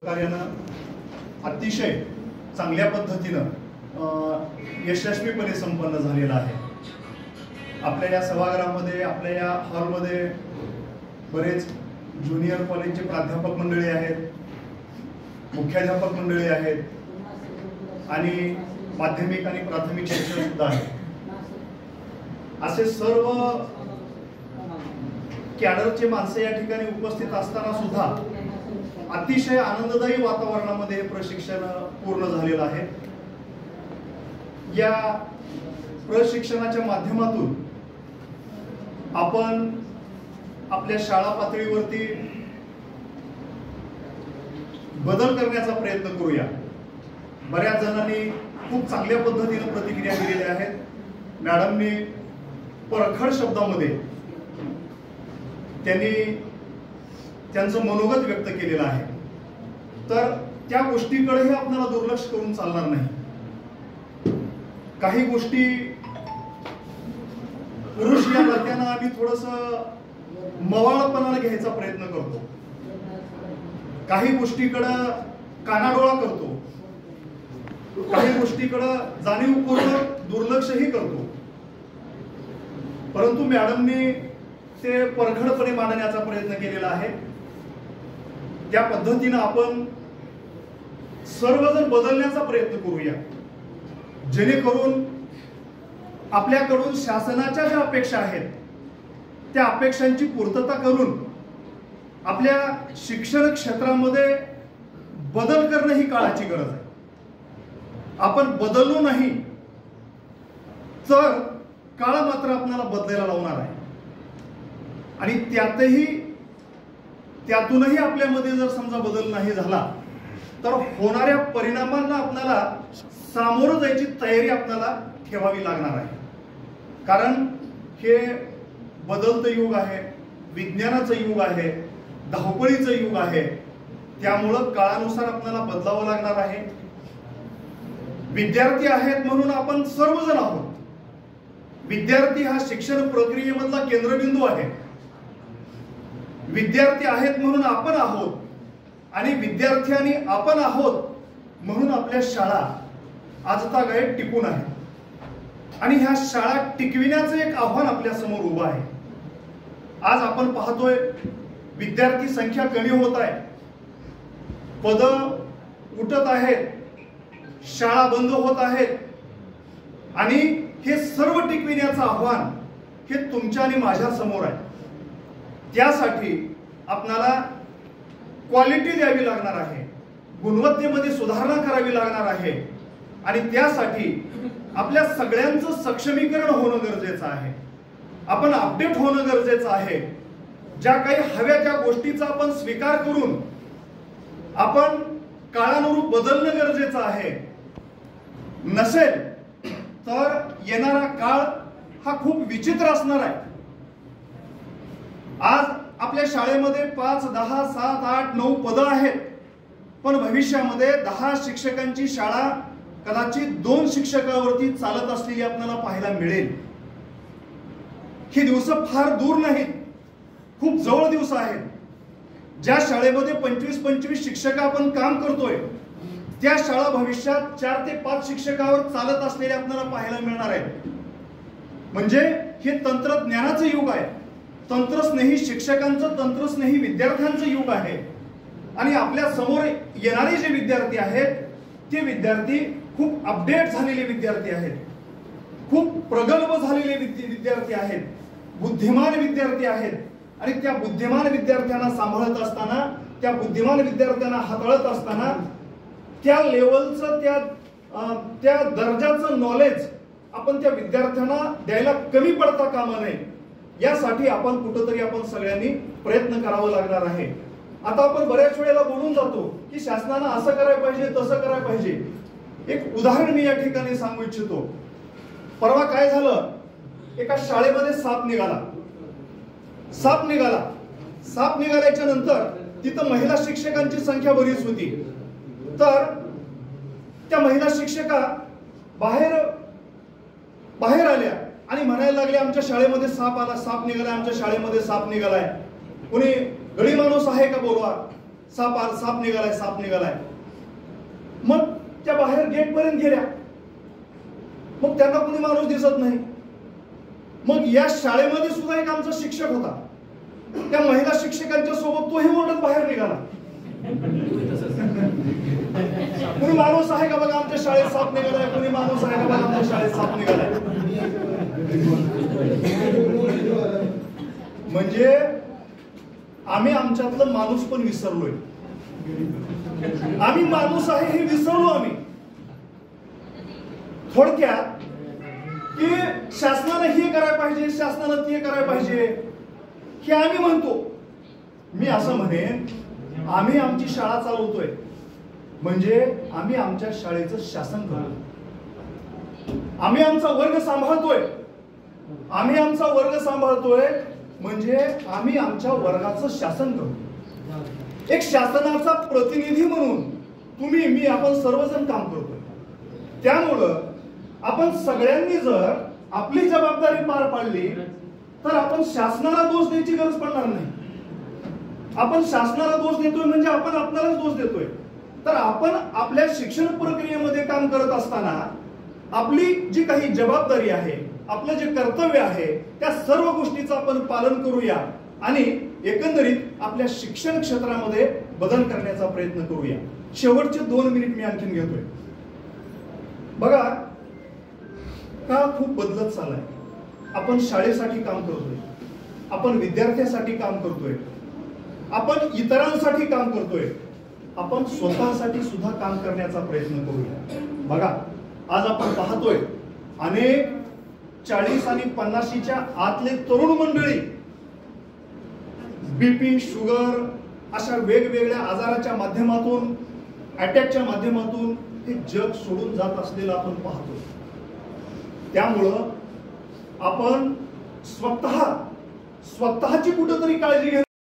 कार्यानं अतिशय चांगल्या पद्धतीनं यशस्वीपणे संपन्न झालेला आहे। आपल्या या सभागृहामध्ये, आपल्या या हॉलमध्ये बरेच ज्युनियर कॉलेजचे प्राध्यापक मंडळी आहेत, मुख्याध्यापक मंडळी आहेत आणि माध्यमिक आणि प्राथमिक शिक्षक सुद्धा आहेत। असे सर्व कॅडरचे माणसे या ठिकाणी उपस्थित असताना सुद्धा अतिशय आनंददायी वातावरणामध्ये प्रशिक्षण पूर्ण झालेलं आहे। या प्रशिक्षणाच्या माध्यमातून आपण आपल्या शाळा पातळीवरती बदल करण्याचा प्रयत्न करूया। बऱ्याच जणांनी खूप चांगल्या पद्धतीने प्रतिक्रिया दिलेल्या आहेत। मॅडमनी परखड शब्दामध्ये त्यांनी त्यांचं मनोगत व्यक्त केलेलं आहे, तर त्या गोष्टीकडेही आपल्याला दुर्लक्ष करून चालणार नाही। काही गोष्टी पुरुष या नात्यानं आम्ही थोडंसं मवाळपणाने घ्यायचा प्रयत्न करतो, काही गोष्टीकडं कानाडोळा करतो, काही गोष्टीकडं जाणीवपूर्वक दुर्लक्षही करतो। परंतु मॅडमनी ते परखडपणे मांडण्याचा प्रयत्न केलेला आहे। त्या पद्धतीनं आपण सर्वजण बदलण्याचा प्रयत्न करूया, जेणेकरून आपल्याकडून शासनाच्या ज्या अपेक्षा आहेत त्या अपेक्षांची पूर्तता करून आपल्या शिक्षण क्षेत्रामध्ये बदल करणं ही काळाची गरज आहे। आपण बदललो नाही तर काळ मात्र आपल्याला बदलायला लावणार आहे आणि त्यातूनही आपल्यामध्ये जर समजा बदल नाही झाला तर होणाऱ्या परिणामांना आपल्याला सामोरं जायची तयारी आपल्याला ठेवावी लागणार आहे। कारण हे बदलतं युग आहे, विज्ञानाचं युग आहे, धावपळीचं युग आहे, त्यामुळं काळानुसार आपल्याला बदलावं लागणार आहे। विद्यार्थी आहेत म्हणून आपण सर्वजण आहोत। विद्यार्थी हा शिक्षण प्रक्रियेमधला केंद्रबिंदू आहे। विद्यार्थी आहेत म्हणून आपण आहोत आणि विद्यार्थी आणि आपण आहोत म्हणून आपल्या शाळा आजतागायत टिकून आहेत आणि ह्या शाळा टिकविण्याचं एक आव्हान आपल्या समोर उभं आहे। आज आपण पाहतोय विद्यार्थी संख्या कमी होत आहे, पद उठत आहेत, शाळा बंद होत आहेत आणि हे सर्व टिकविण्याचं आव्हान हे तुमच्या आणि माझ्या समोर आहे। त्यासाठी आपल्याला क्वालिटी द्यावी लागणार आहे, गुणवत्तेमध्ये सुधारणा करावी लागणार आहे आणि त्यासाठी आपल्या सगळ्यांचं सक्षमीकरण होणं गरजेचं आहे। आपण अपडेट होणं गरजेचं आहे। ज्या काही हव्या त्या गोष्टीचा आपण स्वीकार करून आपण काळानुरूप बदलणं गरजेचं आहे। नसेल तर येणारा काळ हा खूप विचित्र असणार आहे। आज आपल्या शाळेमध्ये 5, 10, 7, 8, 9 पदं आहेत, पण भविष्यामध्ये 10 शिक्षकांची शाळा कदाचित 2 शिक्षकावरती चालत असलेली आपल्याला पाहायला मिळेल। ही दिवस फार दूर नाहीत, खूप जवळ दिवस आहेत। ज्या शाळेमध्ये 25-25 शिक्षक आपण काम करतोय त्या शाळा भविष्यात 4 ते 5 शिक्षकावर चालत असलेले आपल्याला पाहायला मिळणार आहेत। म्हणजे हे तंत्रज्ञानाचं युग आहे, तंत्रस्नेही शिक्षकांचं, तंत्रस्नेही विद्यार्थ्यांचं युग आहे आणि आपल्या समोर येणारे जे विद्यार्थी आहेत ते विद्यार्थी खूप अपडेट झालेले विद्यार्थी आहेत, खूप प्रगल्भ झालेले विद्यार्थी आहेत, बुद्धिमान विद्यार्थी आहेत आणि त्या बुद्धिमान विद्यार्थ्यांना सांभाळत असताना, त्या बुद्धिमान विद्यार्थ्यांना हाताळत असताना त्या लेवलचं, त्या दर्जाचं नॉलेज आपण त्या विद्यार्थ्यांना द्यायला कमी पडता कामा नये, यासाठी आपण कुठंतरी आपण सगळ्यांनी प्रयत्न करावा लागणार आहे। आता आपण बऱ्याच वेळेला बोलून जातो की शासनानं असं करायला पाहिजे, तसं करायला पाहिजे। एक उदाहरण मी या ठिकाणी सांगू इच्छितो। परवा काय झालं, एका शाळेमध्ये साप निघाल्याच्या नंतर तिथं महिला शिक्षकांची संख्या बरीच होती, तर त्या महिला शिक्षका बाहेर आल्या आणि म्हणायला लागले आमच्या शाळेमध्ये साप निघालाय, आमच्या शाळेमध्ये साप निघालाय, कोणी गडी माणूस आहे का बोलवा। साप निघालाय. मग त्या बाहेर गेट पर्यंत गेल्या, मग त्यांना कोणी माणूस दिसत नाही. मग या शाळेमध्ये सुद्धा एक आमचा शिक्षक होता, त्या महिला शिक्षकांच्या सोबत तोही ओरडत बाहेर निघाला. कोणी माणूस आहे का बघा आमच्या शाळेत साप निघालाय, कोणी माणूस आहे का बघा आमच्या शाळेत साप निघालाय. म्हणजे आम्ही आमच्यातलं माणूस पण विसरलोय. आम्ही माणूस आहे हे विसरलो आम्ही. थोडक्यात की शासनानं हे करायला पाहिजे, शासनानं ते करायला पाहिजे हे आम्ही म्हणतो. मी असं म्हणेन, आम्ही आमची शाळा चालवतोय म्हणजे आम्ही आमच्या शाळेचं शासन करतो. आम्ही आमचा वर्ग सांभाळतोय, आम्ही आमचा वर्ग सांभाळतोय म्हणजे आम्ही आमच्या वर्गाचं शासन करतो. एक शासनाचा प्रतिनिधी म्हणून तुम्ही, मी, आपण सर्वजण काम करतोय. त्यामुळं आपण सगळ्यांनी जर आपली जबाबदारी पार पाडली तर आपण शासनाला दोष द्यायची गरज पडणार नाही. आपण शासनाला दोष देतोय म्हणजे आपण आपल्यालाच दोष देतोय. तर आपण आपल्या शिक्षण प्रक्रियेमध्ये काम करत असताना आपली जी काही जबाबदारी आहे, आपलं जे कर्तव्य आहे, त्या सर्व गोष्टीचं आपण पालन करूया आणि एकंदरीत आपल्या शिक्षण क्षेत्रामध्ये बदल करण्याचा प्रयत्न करूया. शेवटचे 2 मिनिट मी आणखीन घेतोय. बघा, काळ खूप बदलत चाललाय. आपण शाळेसाठी काम करतोय, आपण विद्यार्थ्यांसाठी काम करतोय, आपण इतरांसाठी काम करतोय, आपण स्वतःसाठी सुद्धा काम करण्याचा प्रयत्न करूया. बघा, आज आपण पाहतोय अनेक 40 आणि 50च्या आतले तरुण मंडळी बीपी, शुगर अशा वेगवेगळ्या आजाराच्या माध्यमातून, अटॅकच्या माध्यमातून हे जग सोडून जात असलेलं आपण पाहतो. त्यामुळं आपण स्वतःची कुठेतरी काळजी घ्या.